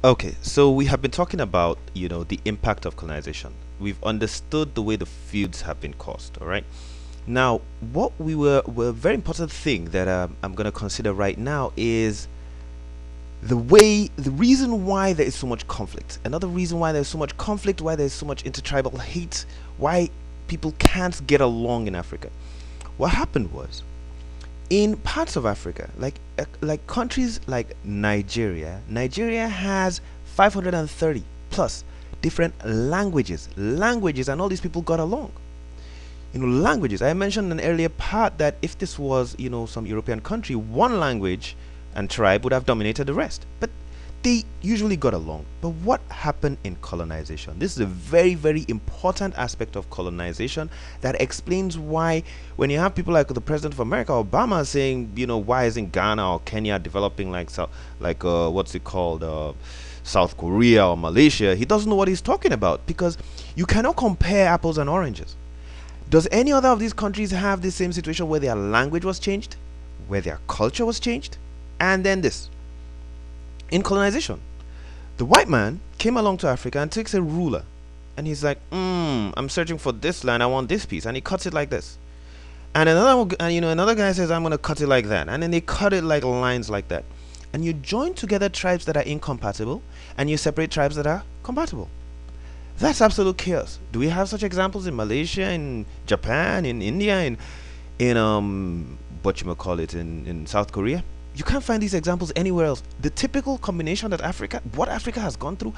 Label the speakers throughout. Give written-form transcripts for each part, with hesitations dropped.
Speaker 1: Okay, so we have been talking about, the impact of colonization. We've understood the way the feuds have been caused, all right? Now, what a very important thing that I'm going to consider right now is the reason why there is so much conflict. Another reason why there's so much conflict, why there's so much intertribal hate, why people can't get along in Africa. What happened was, in parts of Africa, like countries like Nigeria has 530 plus different languages, and all these people got along. Languages. I mentioned in an earlier part that if this was, some European country, one language and tribe would have dominated the rest. But they usually got along. But what happened in colonization? This is a very, very important aspect of colonization that explains why, when you have people like the President of America, Obama, saying, why isn't Ghana or Kenya developing what's it called, South Korea or Malaysia? He doesn't know what he's talking about, because you cannot compare apples and oranges. Does any other of these countries have the same situation where their language was changed, where their culture was changed? And then this. In colonization, the white man came along to Africa and takes a ruler, and he's like, I'm searching for this land, I want this piece, and he cuts it like this. And another guy says, I'm gonna cut it like that, and then they cut it like lines like that. And you join together tribes that are incompatible, and you separate tribes that are compatible. That's absolute chaos. Do we have such examples in Malaysia, in Japan, in India, in what you call it, in South Korea? You can't find these examples anywhere else. The typical combination that what Africa has gone through,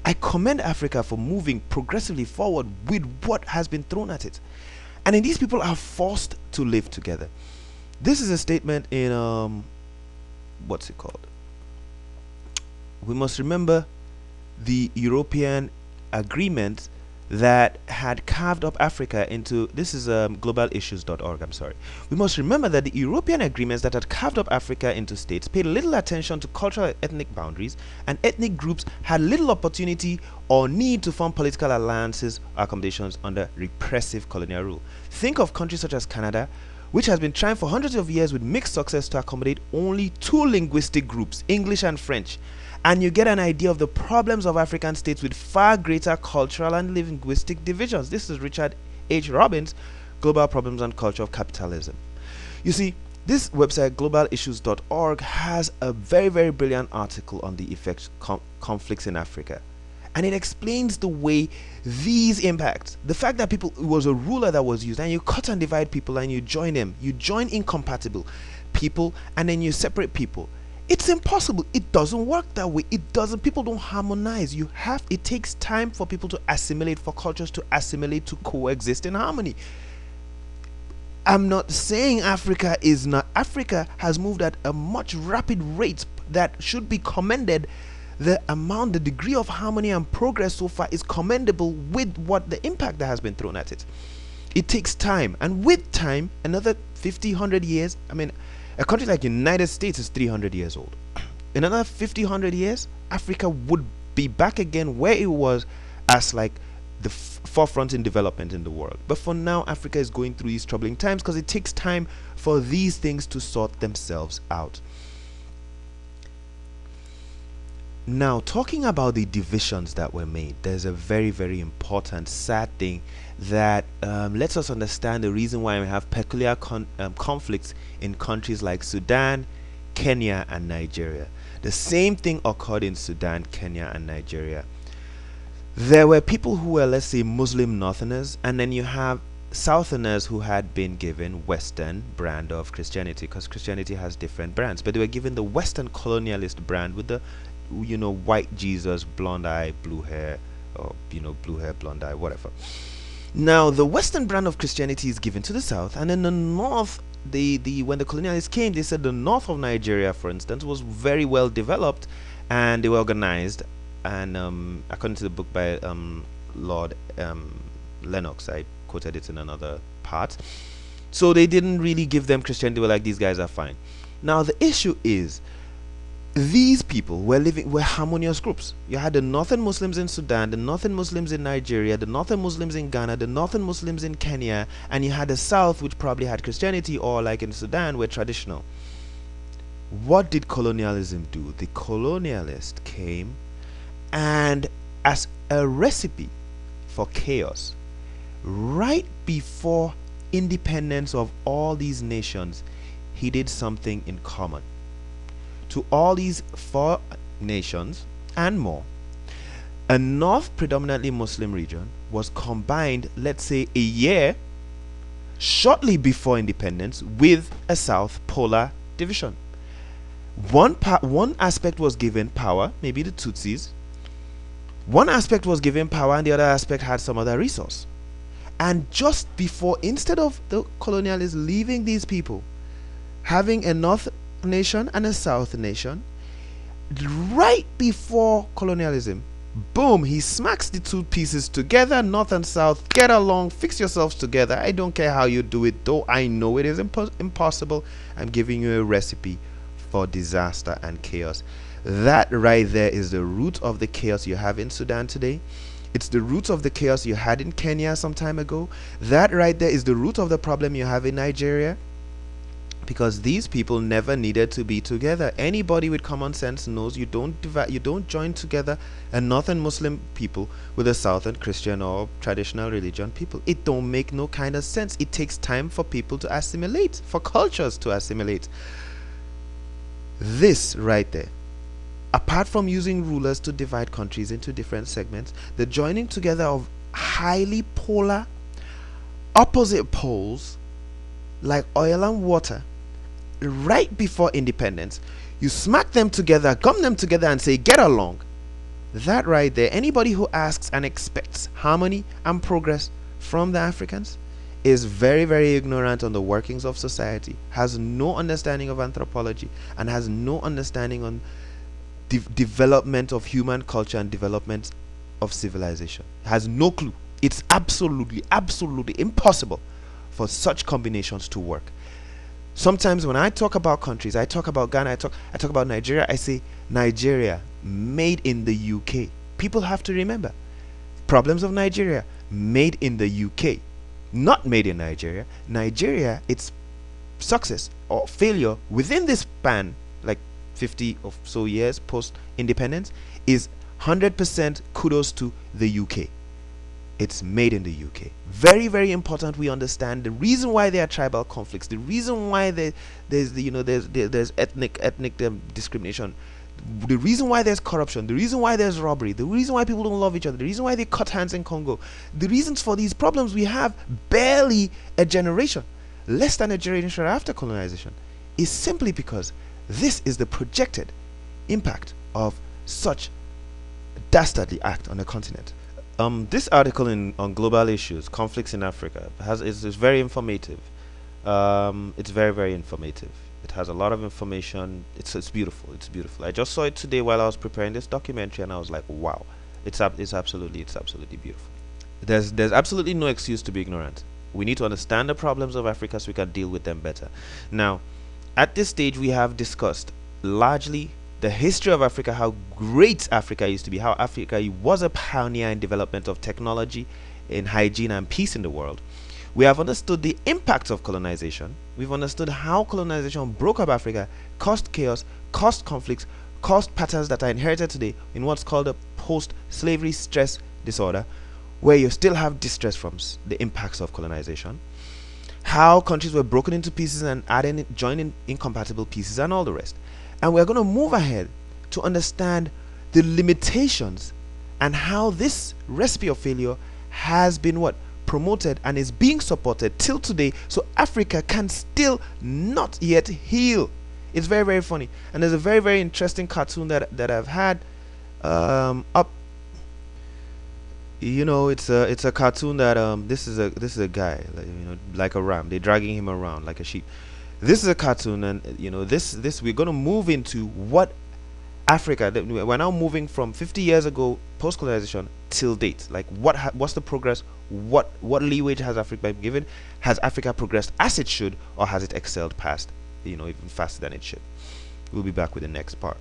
Speaker 1: I commend Africa for moving progressively forward with what has been thrown at it. And then these people are forced to live together. This is a statement in what's it called? We must remember the European agreement that had carved up Africa into, this is globalissues.org, I'm sorry. We must remember that the European agreements that had carved up Africa into states paid little attention to cultural and ethnic boundaries, and ethnic groups had little opportunity or need to form political alliances or accommodations under repressive colonial rule. Think of countries such as Canada, which has been trying for hundreds of years with mixed success to accommodate only two linguistic groups, English and French. And you get an idea of the problems of African states with far greater cultural and linguistic divisions. This is Richard H. Robbins, Global Problems and Culture of Capitalism. You see, this website, globalissues.org, has a very, very brilliant article on the effects conflicts in Africa. And it explains the way these impact. The fact that it was a ruler that was used, and you cut and divide people and you join them. You join incompatible people and then you separate people. It's impossible. It doesn't work that way. People don't harmonize. It takes time for people to assimilate, for cultures to assimilate, to coexist in harmony. I'm not saying Africa has moved at a much rapid rate that should be commended. The degree of harmony and progress so far is commendable with what the impact that has been thrown at it. It takes time, and with time, another 50, 100 years, a country like United States is 300 years old. In another 50, 100 years, Africa would be back again where it was as like the forefront in development in the world. But for now, Africa is going through these troubling times because it takes time for these things to sort themselves out. Now, talking about the divisions that were made, there's a very, very important, sad thing that lets us understand the reason why we have peculiar conflicts in countries like Sudan, Kenya, and Nigeria. The same thing occurred in Sudan, Kenya, and Nigeria. There were people who were, let's say, Muslim Northerners, and then you have Southerners who had been given Western brand of Christianity, because Christianity has different brands, but they were given the Western colonialist brand with the white Jesus, blonde eye, blue hair, or blue hair, blonde eye, whatever. Now the Western brand of Christianity is given to the South, and in the North, when the colonialists came, they said the north of Nigeria, for instance, was very well developed, and they were organized. And according to the book by Lord Lennox, I quoted it in another part. So they didn't really give them Christianity. They were like, these guys are fine. Now the issue is, these people were harmonious groups. You had the northern Muslims in Sudan, the northern Muslims in Nigeria, the northern Muslims in Ghana, the northern Muslims in Kenya, and you had the south, which probably had Christianity, or like in Sudan, were traditional. What did colonialism do? The colonialist came And as a recipe for chaos, right before independence of all these nations, he did something in common. To all these four nations and more, a north predominantly Muslim region was combined, let's say a year shortly before independence, with a south polar division. One aspect was given power, maybe the Tutsis. One aspect was given power, and the other aspect had some other resource. And just before, instead of the colonialists leaving these people, having a north nation and a south nation, right before colonialism, boom, he smacks the two pieces together, north and south, get along, fix yourselves together. I don't care how you do it, though I know it is impossible. I'm giving you a recipe for disaster and chaos. That right there is the root of the chaos you have in Sudan today. It's the root of the chaos you had in Kenya some time ago. That right there is the root of the problem you have in Nigeria. Because these people never needed to be together. Anybody with common sense knows you don't divide, you don't join together a northern Muslim people with a southern Christian or traditional religion people. It don't make no kind of sense. It takes time for people to assimilate, for cultures to assimilate. This right there, apart from using rulers to divide countries into different segments, the joining together of highly polar, opposite poles like oil and water, right before independence, you smack them together, gum them together, and say, get along. That right there, anybody who asks and expects harmony and progress from the Africans is very, very ignorant on the workings of society, has no understanding of anthropology, and has no understanding on development of human culture and development of civilization. Has no clue. It's absolutely, absolutely impossible for such combinations to work. Sometimes when I talk about countries, I talk about Ghana, I talk about Nigeria, I say Nigeria made in the UK. People have to remember, problems of Nigeria made in the UK, not made in Nigeria. Nigeria, its success or failure within this span, like 50 or so years post independence, is 100% kudos to the UK. It's made in the UK. Very, very important we understand the reason why there are tribal conflicts, the reason why there's ethnic discrimination, the reason why there's corruption, the reason why there's robbery, the reason why people don't love each other, the reason why they cut hands in Congo. The reasons for these problems we have barely a generation, less than a generation after colonization, is simply because this is the projected impact of such dastardly act on the continent. This article on global issues, conflicts in Africa, is very informative. It's very, very informative. It has a lot of information. It's beautiful. It's beautiful. I just saw it today while I was preparing this documentary, and I was like, wow, it's absolutely beautiful. There's absolutely no excuse to be ignorant. We need to understand the problems of Africa so we can deal with them better. Now, at this stage, we have discussed largely the history of Africa, how great Africa used to be, how Africa was a pioneer in development of technology, in hygiene and peace in the world. We have understood the impacts of colonization. We've understood how colonization broke up Africa, caused chaos, caused conflicts, caused patterns that are inherited today in what's called a post-slavery stress disorder, where you still have distress from the impacts of colonization. How countries were broken into pieces and joining incompatible pieces and all the rest. And we're going to move ahead to understand the limitations and how this recipe of failure has been promoted and is being supported till today, so Africa can still not yet heal. It's very, very funny. And there's a very, very interesting cartoon that I've had up. It's a cartoon that this is a guy, like a ram. They're dragging him around like a sheep. This is a cartoon, and this we're going to move into what Africa. We're now moving from 50 years ago post-colonization till date. Like what's the progress? What leeway has Africa been given? Has Africa progressed as it should, or has it excelled past even faster than it should? We'll be back with the next part.